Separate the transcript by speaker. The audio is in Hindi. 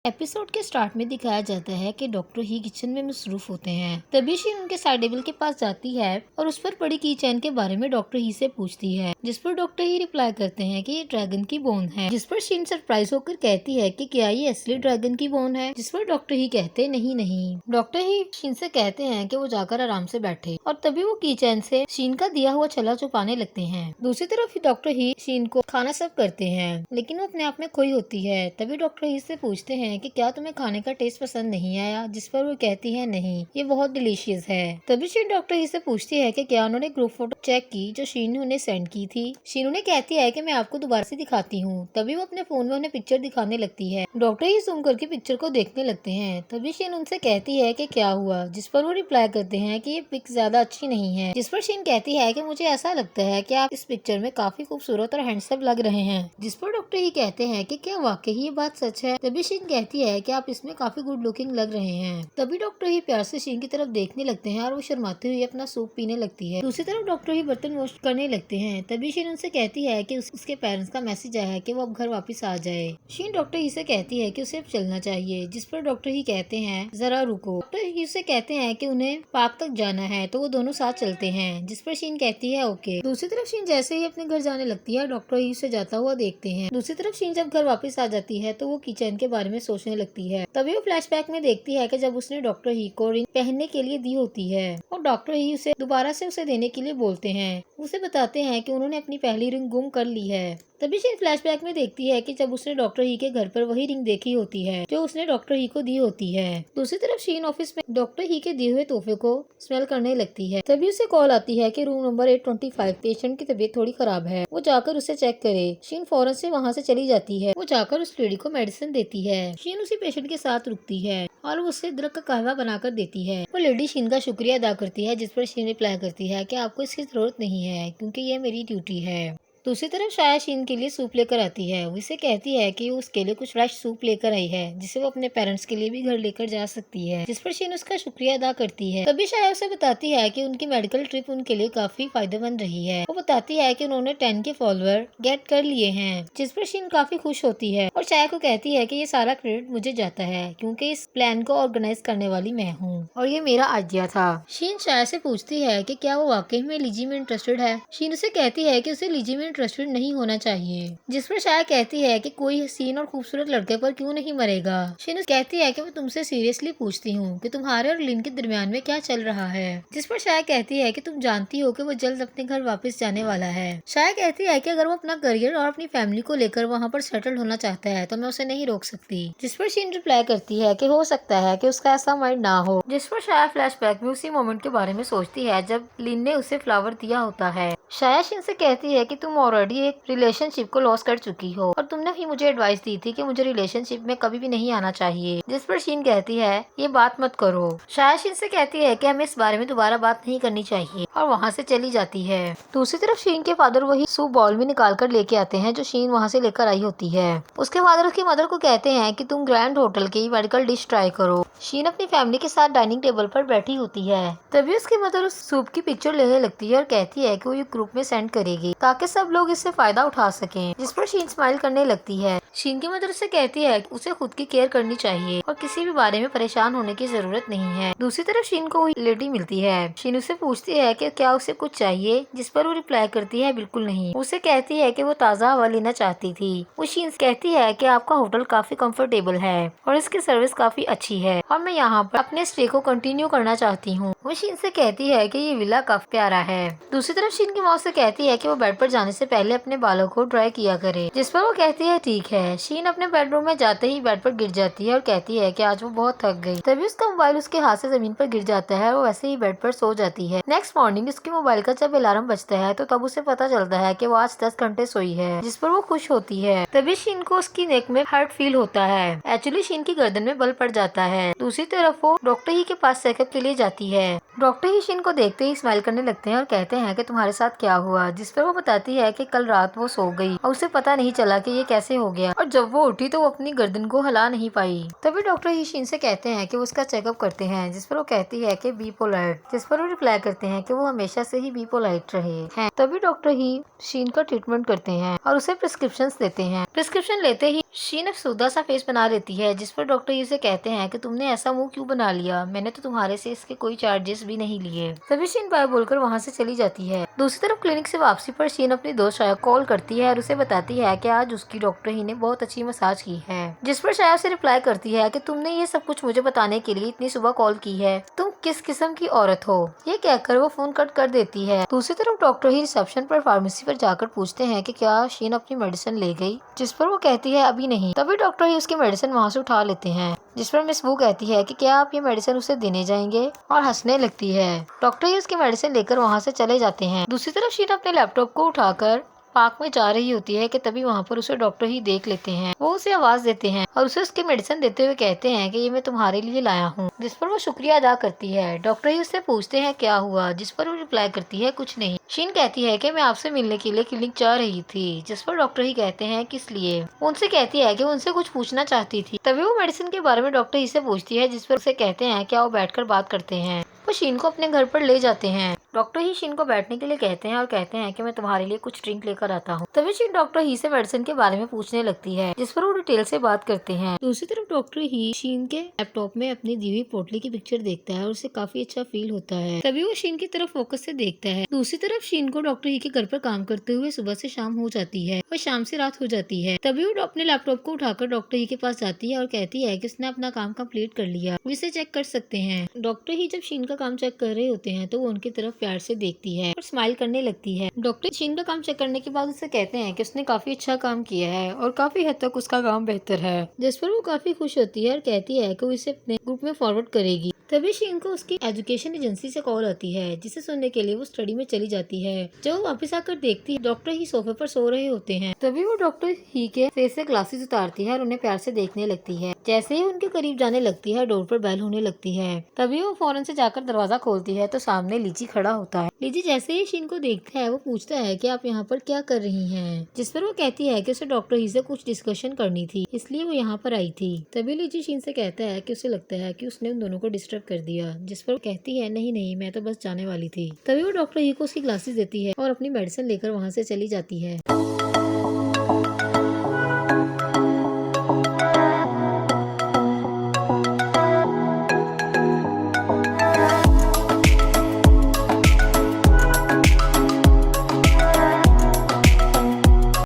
Speaker 1: एपिसोड के स्टार्ट में दिखाया जाता है कि डॉक्टर ही किचन में मसरूफ होते हैं। तभी शीन उनके साइड टेबल के पास जाती है और उस पर पड़ी की चैन के बारे में डॉक्टर ही से पूछती है, जिस पर डॉक्टर ही रिप्लाई करते हैं कि ये ड्रैगन की बोन है। जिस पर शीन सरप्राइज होकर कहती है कि क्या ये असली ड्रैगन की बोन है, जिस पर डॉक्टर ही कहते नहीं। डॉक्टर ही शीन से कहते हैं कि वो जाकर आराम से बैठे और तभी वो की चैन से शीन का दिया हुआ छला छुपाने लगते हैं। दूसरी तरफ डॉक्टर ही शीन को खाना सर्व करते हैं, लेकिन वो अपने आप में खोई होती है। तभी डॉक्टर ही से पूछते हैं कि क्या तुम्हें खाने का टेस्ट पसंद नहीं आया, जिस पर वो कहती है नहीं, ये बहुत डिलीशियस है। तभी शीन डॉक्टर ही से पूछती है कि क्या उन्होंने ग्रुप फोटो चेक की जो शीन ने उन्हें सेंड की थी। शीन उन्हें कहती है कि मैं आपको दोबारा से दिखाती हूँ। तभी वो अपने फोन में उन्हें पिक्चर दिखाने लगती है। डॉक्टर ही जूम करके पिक्चर को देखने लगते हैं। तभी शीन उनसे कहती है कि क्या हुआ, जिस पर वो रिप्लाई करते हैं कि ये पिक ज्यादा अच्छी नहीं है। जिस पर शीन कहती है कि मुझे ऐसा लगता है कि आप इस पिक्चर में काफी खूबसूरत और हैंडसम लग रहे हैं। जिस पर डॉक्टर ही कहते हैं कि क्या वाकई ये बात सच है। तभी शीन कहती है कि आप इसमें काफी गुड लुकिंग लग रहे हैं। तभी डॉक्टर ही प्यार से शीन की तरफ देखने लगते हैं और वो शर्माते हुए अपना सूप पीने लगती है। दूसरी तरफ डॉक्टर ही बर्तन वॉश करने लगते हैं। तभी शीन उनसे कहती है कि उसके पेरेंट्स का मैसेज आया है कि वो अब घर वापस आ जाए। शीन डॉक्टर ही से कहती है कि उसे अब चलना चाहिए, जिस पर डॉक्टर ही कहते हैं जरा रुको। डॉक्टर ही से कहते हैं कि उन्हें पार्क तक जाना है, तो वो दोनों साथ चलते हैं। जिस पर शीन कहती है ओके। दूसरी तरफ शीन जैसे ही अपने घर जाने लगती है, डॉक्टर ही से जाता हुआ देखते हैं। दूसरी तरफ शीन जब घर वापस आ जाती है तो वो किचन के बारे में सोचने लगती है। तभी वो फ्लैशबैक में देखती है कि जब उसने डॉक्टर ही को रिंग पहनने के लिए दी होती है और डॉक्टर ही उसे दोबारा से उसे देने के लिए बोलते हैं। उसे बताते हैं कि उन्होंने अपनी पहली रिंग गुम कर ली है। तभी शीन फ्लैशबैक में देखती है कि जब उसने डॉक्टर ही के घर पर वही रिंग देखी होती है जो उसने डॉक्टर ही को दी होती है। दूसरी तरफ शीन ऑफिस में डॉक्टर ही के दिए हुए तोहफे को स्मेल करने लगती है। तभी उसे कॉल आती है कि रूम नंबर 825 पेशेंट की तबीयत थोड़ी खराब है, वो जाकर उसे चेक करे। शीन फौरन से वहाँ से चली जाती है। वो जाकर उस लेडी को मेडिसिन देती है। शीन उसी पेशेंट के साथ रुकती है और वो उसे अदरक का कहवा बनाकर देती है। वो लेडी शीन का शुक्रिया अदा करती है, जिस पर शीन रिप्लाई करती है कि आपको इसकी जरूरत नहीं है क्योंकि ये मेरी ड्यूटी है। दूसरी तरफ शाया शीन के लिए सूप लेकर आती है। वो इसे कहती है कि वो उसके लिए कुछ फ्रेश सूप लेकर आई है, जिसे वो अपने पेरेंट्स के लिए भी घर लेकर जा सकती है। जिस पर शीन उसका शुक्रिया अदा करती है। तभी शाया उसे बताती है कि उनकी मेडिकल ट्रिप उनके लिए काफी फायदेमंद रही है। वो बताती है कि उन्होंने 10 के फॉलोअर गेट कर लिए हैं, जिस पर शीन काफी खुश होती है और शाया को कहती है कि ये सारा क्रेडिट मुझे जाता है क्योंकि इस प्लान को ऑर्गेनाइज करने वाली मैं हूँ और ये मेरा आइडिया था। शीन शाया से पूछती है कि क्या वो वाकई में लीजी में इंटरेस्टेड है। शीन उसे कहती है कि उसे लीजी में इंटरेस्टेड नहीं होना चाहिए। जिस पर शाया कहती है कि कोई हसीन और खूबसूरत लड़के पर क्यों नहीं मरेगा। शीन कहती है कि मैं तुमसे सीरियसली पूछती हूँ कि तुम्हारे और लिन के दरमियान में क्या चल रहा है। जिस पर शाया कहती है कि तुम जानती हो कि वो जल्द अपने घर वापस जाने वाला है। शाया कहती है कि अगर वो अपना करियर और अपनी फैमिली को लेकर वहाँ पर सेटल होना चाहता है तो मैं उसे नहीं रोक सकती। जिस पर शीन रिप्लाई करती है कि हो सकता है कि उसका ऐसा माइंड ना हो। जिस पर शाया फ्लैशबैक में उसी मोमेंट के बारे में सोचती है जब लिन ने उसे फ्लावर दिया होता है। शाया शीन से कहती है कि तुम ऑलरेडी एक रिलेशनशिप को लॉस कर चुकी हो और तुमने ही मुझे एडवाइस दी थी कि मुझे रिलेशनशिप में कभी भी नहीं आना चाहिए। जिस पर शीन कहती है ये बात मत करो। शाया शीन से कहती है कि हमें इस बारे में दोबारा बात नहीं करनी चाहिए और वहाँ से चली जाती है। दूसरी तरफ शीन के फादर वही सूप बॉल में निकाल कर लेके आते हैं जो शीन वहाँ से लेकर आई होती है। उसके फादर उसकी मदर को कहते हैं कि तुम ग्रैंड होटल की मेडिकल डिश ट्राई करो। शीन अपनी फैमिली के साथ डाइनिंग टेबल पर बैठी होती है। तभी उसकी मदर उस सूप की पिक्चर लेने लगती है और कहती है कि वो ये ग्रुप में सेंड करेगी ताकि सब लोग इससे फायदा उठा सकें। जिस पर शीन स्माइल करने लगती है। शीन की मदर से कहती है कि उसे खुद की केयर करनी चाहिए और किसी भी बारे में परेशान होने की जरूरत नहीं है। दूसरी तरफ शीन को वही लेडी मिलती है। शीन उसे पूछती है कि क्या उसे कुछ चाहिए, जिस पर वो रिप्लाई करती है बिल्कुल नहीं। उसे कहती है कि वो ताज़ा हवा लेना चाहती थी। वो शीन कहती है कि आपका होटल काफी कंफर्टेबल है और इसकी सर्विस काफी अच्छी है और मैं यहाँ पर अपने स्टे को कंटिन्यू करना चाहती हूँ। वो शीन से कहती है कि ये विला काफी प्यारा है। दूसरी तरफ शीन की मौत से कहती है कि वो बेड पर जाने से पहले अपने बालों को ड्राई किया करे। जिस पर वो कहती है ठीक है। शीन अपने बेडरूम में जाते ही बेड पर गिर जाती है और कहती है कि आज वो बहुत थक गई। तभी उसका मोबाइल उसके हाथ से जमीन पर गिर जाता है और वो वैसे ही बेड पर सो जाती है। नेक्स्ट मॉर्निंग उसके मोबाइल का जब अलार्म बजता है तो तब उसे पता चलता है कि वो आज 10 घंटे सोई है, जिस पर वो खुश होती है। तभी शीन को उसकी नेक में हर्ट फील होता है। एक्चुअली शीन की गर्दन में बल पड़ जाता है। दूसरी तरफ वो डॉक्टर ही के पास चेकअप के लिए जाती है। डॉक्टर ही शीन को देखते ही स्माइल करने लगते हैं और कहते हैं कि तुम्हारे साथ क्या हुआ। जिस पर वो बताती है कि कल रात वो सो गई और उसे पता नहीं चला कि ये कैसे हो गया। और जब वो उठी तो वो अपनी गर्दन को हिला नहीं पाई। तभी डॉक्टर ही शीन से कहते हैं कि वो उसका चेकअप करते हैं, जिस पर वो कहती है कि बी पोलाइट, जिस पर वो रिप्लाई करते हैं कि वो हमेशा से ही बी पोलाइट रहे हैं। तभी डॉक्टर ही शीन का ट्रीटमेंट करते हैं और उसे प्रिस्क्रिप्शन देते हैं। प्रिस्क्रिप्शन लेते ही शीन अफसुदा सा फेस बना लेती है, जिस पर डॉक्टर ही उसे कहते हैं कि तुमने ऐसा मुंह क्यों बना लिया, मैंने तो तुम्हारे से इसके कोई चार्जेस भी नहीं लिए। तभी शीन बाय बोलकर वहाँ से चली जाती है। दूसरी तरफ क्लिनिक से वापसी पर शीन अपनी दोस्त शाया कॉल करती है और उसे बताती है कि आज उसकी डॉक्टर ही ने बहुत अच्छी मसाज की है, जिस पर शाया उसे रिप्लाई करती है कि तुमने ये सब कुछ मुझे बताने के लिए इतनी सुबह कॉल की है, तुम किस किस्म की औरत हो। ये कहकर वो फोन कट कर देती है। दूसरी तरफ डॉक्टर ही रिसेप्शन पर फार्मेसी पर जाकर पूछते हैं कि क्या शीन अपनी मेडिसिन ले गई, जिस पर वो कहती है अभी नहीं। तभी डॉक्टर ही उसकी मेडिसिन वहाँ से उठा लेते हैं, जिस पर मिस वू कहती है कि क्या आप ये मेडिसिन उसे देने जाएंगे, और हंसने लगती है। डॉक्टर ही उसकी मेडिसिन लेकर वहाँ से चले जाते हैं। दूसरी तरफ शीन अपने लैपटॉप को उठाकर पार्क में जा रही होती है कि तभी वहाँ पर उसे डॉक्टर ही देख लेते हैं। वो उसे आवाज देते हैं और उसे उसकी मेडिसिन देते हुए कहते हैं कि ये मैं तुम्हारे लिए लाया हूँ, जिस पर वो शुक्रिया अदा करती है। डॉक्टर ही उससे पूछते हैं क्या हुआ, जिस पर वो रिप्लाई करती है कुछ नहीं। शीन कहती है कि मैं आपसे मिलने के लिए क्लिनिक जा रही थी, जिस पर डॉक्टर ही कहते हैं किस लिए। वो उनसे कहती है कि उनसे कुछ पूछना चाहती थी। तभी वो मेडिसिन के बारे में डॉक्टर ही से पूछती है, जिस पर उसे कहते हैं कि आओ बैठकर बात करते हैं। वो शीन को अपने घर पर ले जाते हैं। डॉक्टर ही शीन को बैठने के लिए कहते हैं और कहते हैं कि मैं तुम्हारे लिए कुछ ड्रिंक लेकर आता हूँ। तभी शीन डॉक्टर ही से मेडिसिन के बारे में पूछने लगती है, जिस पर वो डिटेल से बात करते हैं। दूसरी तरफ डॉक्टर ही शीन के लैपटॉप में अपनी दी हुई पोटली की पिक्चर देखता है और उसे काफी अच्छा फील होता है। तभी वो शीन की तरफ फोकस से देखता है। दूसरी तरफ शीन को डॉक्टर ही के घर पर काम करते हुए सुबह से शाम हो जाती है और शाम से रात हो जाती है। तभी वो अपने लैपटॉप को उठाकर डॉक्टर ही के पास जाती है और कहती है कि उसने अपना काम कंप्लीट कर लिया, वो इसे चेक कर सकते हैं। डॉक्टर ही जब शीन का काम चेक कर रहे होते हैं तो वो उनकी तरफ प्यार से देखती है और स्माइल करने लगती है। डॉक्टर शीन का काम चेक करने के बाद उससे कहते हैं कि उसने काफी अच्छा काम किया है और काफी हद तक उसका काम बेहतर है, जिस पर वो काफी खुश होती है और कहती है कि वो इसे अपने ग्रुप में फॉरवर्ड करेगी। तभी शीन को उसकी एजुकेशन एजेंसी से कॉल आती है, जिसे सुनने के लिए वो स्टडी में चली जाती है। जब वो वापस आकर देखती है डॉक्टर ही सोफे पर सो रहे होते हैं। तभी वो डॉक्टर ही के फेस से ग्लासेस उतारती है और उन्हें प्यार से देखने लगती है। जैसे ही उनके करीब जाने लगती है डोर पर बेल होने लगती है। तभी वो फौरन से जाकर दरवाजा खोलती है तो सामने लीची खड़ा होता है। लीची जैसे ही शीन को देखता है वो पूछता है कि आप यहाँ पर क्या कर रही हैं, जिस पर वो कहती है कि उसे डॉक्टर ही से कुछ डिस्कशन करनी थी, इसलिए वो यहाँ पर आई थी। तभी लीची शीन से कहता है कि उसे लगता है कि उसने उन दोनों को डिस्टर्ब कर दिया, जिस पर वो कहती है नहीं नहीं मैं तो बस जाने वाली थी। तभी वो डॉक्टर ही को उसकी ग्लासेस देती है और अपनी मेडिसिन लेकर वहाँ से चली जाती है।